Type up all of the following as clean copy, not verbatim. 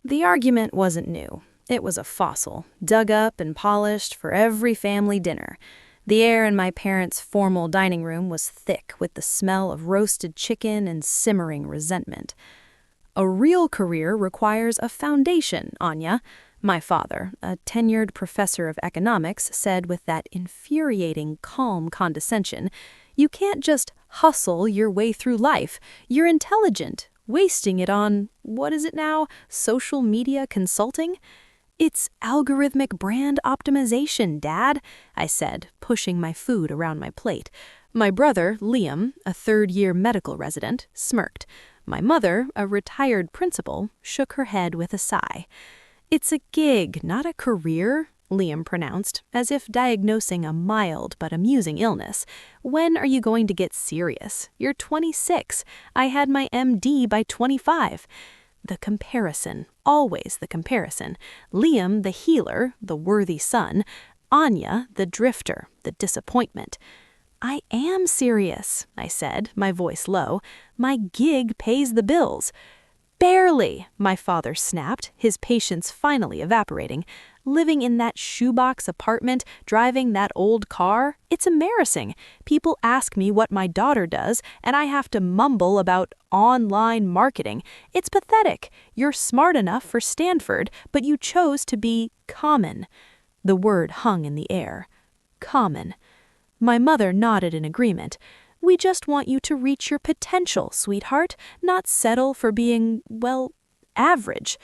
The argument wasn't new. It was a fossil, dug up and polished for every family dinner. The air in my parents' formal dining room was thick with the smell of roasted chicken and simmering resentment. A real career requires a foundation, Anya, my father, a tenured professor of economics, said with that infuriating, calm condescension. You can't just hustle your way through life. You're intelligent, wasting it on, what is it now, social media consulting? It's algorithmic brand optimization, Dad, I said, pushing my food around my plate. My brother, Liam, a third-year medical resident, smirked. My mother, a retired principal, shook her head with a sigh. It's a gig, not a career, Liam pronounced, as if diagnosing a mild but amusing illness. When are you going to get serious? You're 26. I had my MD by 25. The comparison, always the comparison. Liam, the healer, the worthy son. Anya, the drifter, the disappointment. I am serious, I said, my voice low. My gig pays the bills. Barely, my father snapped, his patience finally evaporating. Living in that shoebox apartment, driving that old car, it's embarrassing. People ask me what my daughter does, and I have to mumble about online marketing. It's pathetic. You're smart enough for Stanford, but you chose to be common. The word hung in the air. Common. My mother nodded in agreement. We just want you to reach your potential, sweetheart, not settle for being, well, average.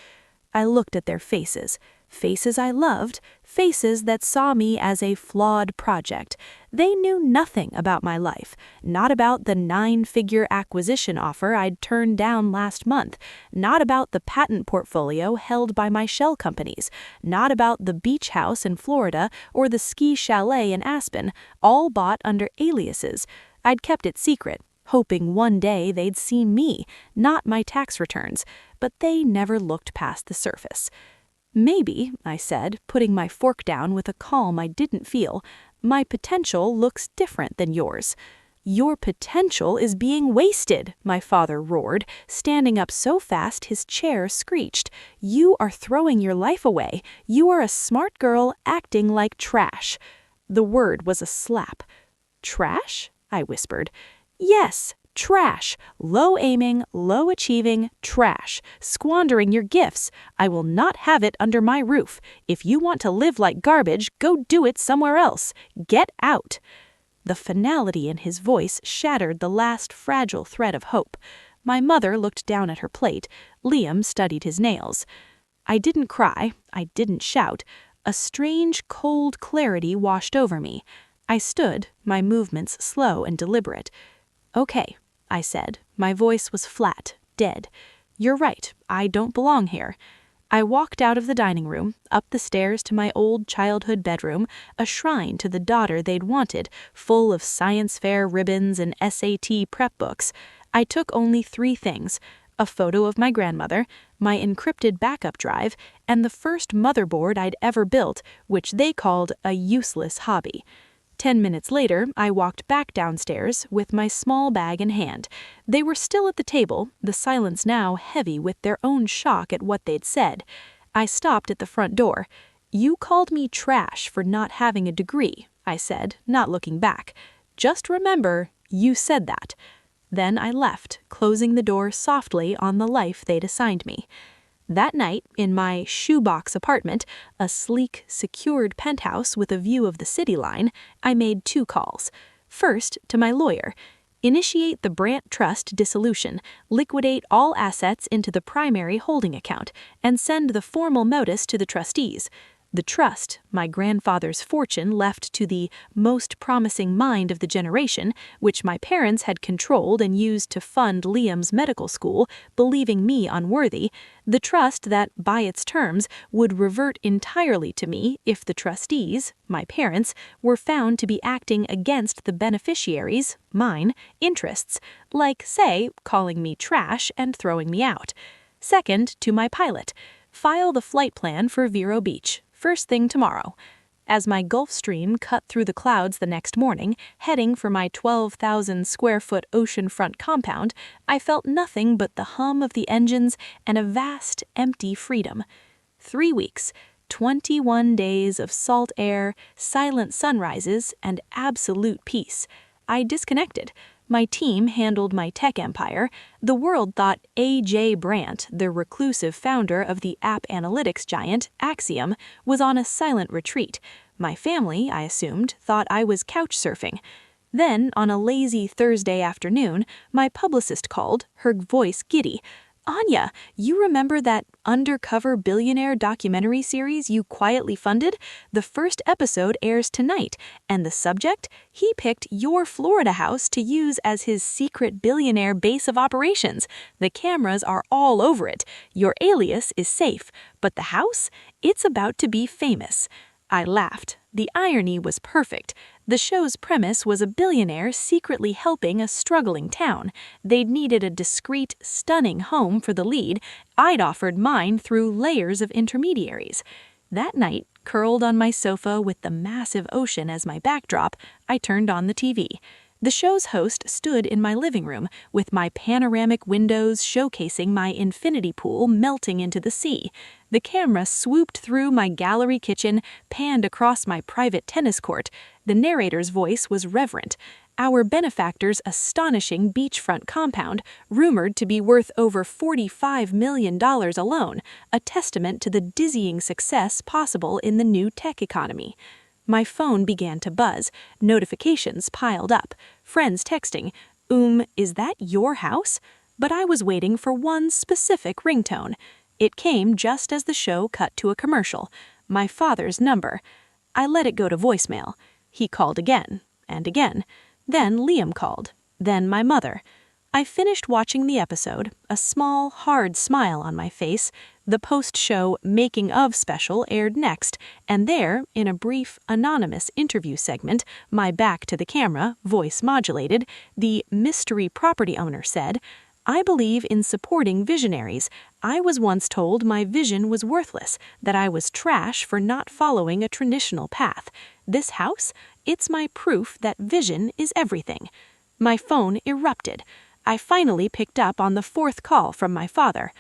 I looked at their faces. Faces I loved, faces that saw me as a flawed project. They knew nothing about my life, not about the 9-figure acquisition offer I'd turned down last month, not about the patent portfolio held by my shell companies, not about the beach house in Florida or the ski chalet in Aspen, all bought under aliases. I'd kept it secret, hoping one day they'd see me, not my tax returns, but they never looked past the surface. Maybe, I said, putting my fork down with a calm I didn't feel, my potential looks different than yours. Your potential is being wasted, my father roared, standing up so fast his chair screeched. You are throwing your life away. You are a smart girl acting like trash. The word was a slap. Trash? I whispered. Yes. Trash. Low-aiming, low-achieving trash. Squandering your gifts. I will not have it under my roof. If you want to live like garbage, go do it somewhere else. Get out. The finality in his voice shattered the last fragile thread of hope. My mother looked down at her plate. Liam studied his nails. I didn't cry. I didn't shout. A strange, cold clarity washed over me. I stood, my movements slow and deliberate. Okay, I said. My voice was flat, dead. You're right, I don't belong here. I walked out of the dining room, up the stairs to my old childhood bedroom, a shrine to the daughter they'd wanted, full of science fair ribbons and SAT prep books. I took only 3 things: a photo of my grandmother, my encrypted backup drive, and the first motherboard I'd ever built, which they called a useless hobby. 10 minutes later, I walked back downstairs with my small bag in hand. They were still at the table, the silence now heavy with their own shock at what they'd said. I stopped at the front door. You called me trash for not having a degree, I said, not looking back. Just remember, you said that. Then I left, closing the door softly on the life they'd assigned me. That night, in my shoebox apartment, a sleek, secured penthouse with a view of the city line, I made 2 calls. First, to my lawyer. Initiate the Brandt Trust dissolution, liquidate all assets into the primary holding account, and send the formal notice to the trustees. The trust, my grandfather's fortune left to the most promising mind of the generation, which my parents had controlled and used to fund Liam's medical school, believing me unworthy, the trust that, by its terms, would revert entirely to me if the trustees, my parents, were found to be acting against the beneficiaries, mine, interests, like, say, calling me trash and throwing me out. Second, to my pilot. File the flight plan for Vero Beach. First thing tomorrow. As my Gulf Stream cut through the clouds the next morning, heading for my 12,000 square foot oceanfront compound, I felt nothing but the hum of the engines and a vast, empty freedom. 3 weeks, 21 days of salt air, silent sunrises, and absolute peace. I disconnected. My team handled my tech empire. The world thought A.J. Brandt, the reclusive founder of the app analytics giant Axiom, was on a silent retreat. My family, I assumed, thought I was couch surfing. Then, on a lazy Thursday afternoon, my publicist called, her voice giddy. "Anya, you remember that undercover billionaire documentary series you quietly funded? The first episode airs tonight, and the subject? He picked your Florida house to use as his secret billionaire base of operations. The cameras are all over it. Your alias is safe, but the house? It's about to be famous." I laughed. The irony was perfect. The show's premise was a billionaire secretly helping a struggling town. They'd needed a discreet, stunning home for the lead. I'd offered mine through layers of intermediaries. That night, curled on my sofa with the massive ocean as my backdrop, I turned on the TV. The show's host stood in my living room, with my panoramic windows showcasing my infinity pool melting into the sea. The camera swooped through my gallery kitchen, panned across my private tennis court. The narrator's voice was reverent. Our benefactor's astonishing beachfront compound, rumored to be worth over $45 million alone, a testament to the dizzying success possible in the new tech economy. My phone began to buzz. Notifications piled up. Friends texting, is that your house?" But I was waiting for one specific ringtone. It came just as the show cut to a commercial. My father's number. I let it go to voicemail. He called again, and again. Then Liam called. Then my mother. I finished watching the episode, a small, hard smile on my face. The post-show making-of special aired next, and there, in a brief, anonymous interview segment, my back to the camera, voice modulated, the mystery property owner said, "I believe in supporting visionaries. I was once told my vision was worthless, that I was trash for not following a traditional path. This house? It's my proof that vision is everything." My phone erupted. I finally picked up on the fourth call from my father.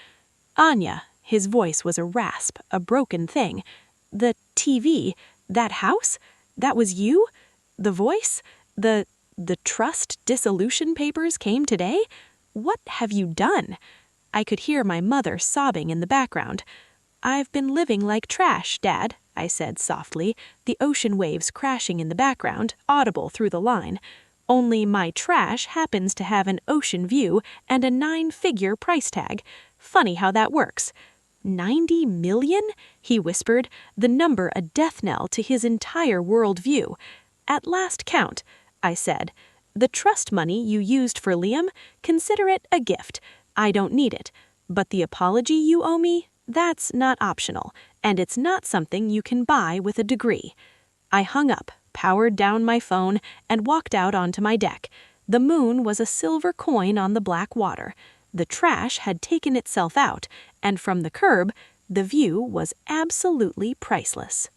"Anya," his voice was a rasp, a broken thing. "The TV, that house? That was you? The voice? The trust dissolution papers came today? What have you done?" I could hear my mother sobbing in the background. "I've been living like trash, Dad," I said softly, the ocean waves crashing in the background, audible through the line. "Only my trash happens to have an ocean view and a 9-figure price tag. Funny how that works." "90 million?" he whispered, the number a death knell to his entire worldview. "At last count," I said. "The trust money you used for Liam, consider it a gift. I don't need it. But the apology you owe me, that's not optional, and it's not something you can buy with a degree." I hung up, powered down my phone, and walked out onto my deck. The moon was a silver coin on the black water. The trash had taken itself out, and from the curb, the view was absolutely priceless.